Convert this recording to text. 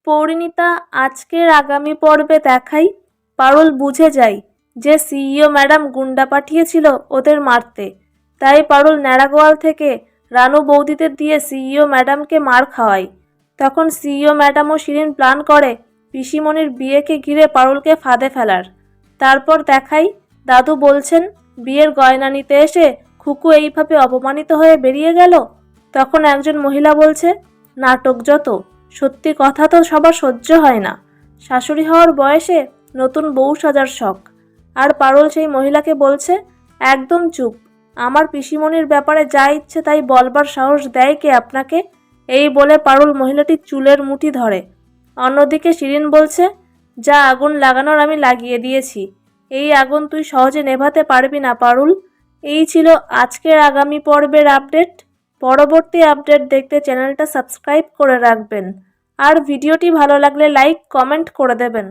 পরিণীতা আজকের আগামী পর্বে দেখাই পারুল বুঝে যায় যে সিইও ম্যাডাম গুন্ডা পাঠিয়েছিল ওদের মারতে। তাই পারুল ন্যাড়াগোয়াল থেকে রানু বৌদিদের দিয়ে সিইও ম্যাডামকে মার খাওয়ায়। তখন সিইও ম্যাডাম ও শিরিন প্ল্যান করে পিসিমণির বিয়েকে ঘিরে পারুলকে ফাঁদে ফেলার। তারপর দেখাই দাদু বলছেন বিয়ের গয়না নিতে এসে খুকু এইভাবে অপমানিত হয়ে বেরিয়ে গেল। তখন একজন মহিলা বলছে, নাটক যত, সত্যি কথা তো সবার সহ্য হয় না। শাশুড়ি হওয়ার বয়সে নতুন বউ সাজার শখ। আর পারুল সেই মহিলাকে বলছে, একদম চুপ, আমার পিসিমণির ব্যাপারে যা ইচ্ছে তাই বলবার সাহস দেয় কে আপনাকে? এই বলে পারুল মহিলাটির চুলের মুঠি ধরে। অন্যদিকে শিরিন বলছে, যা আগুন লাগানোর আমি লাগিয়ে দিয়েছি, এই আগুন তুই সহজে নেভাতে পারবি না পারুল। এই ছিল আজকের আগামী পর্বের আপডেট। পরবর্তী আপডেট দেখতে চ্যানেলটা সাবস্ক্রাইব করে রাখবেন আর ভিডিওটি ভালো লাগলে লাইক কমেন্ট করে দেবেন।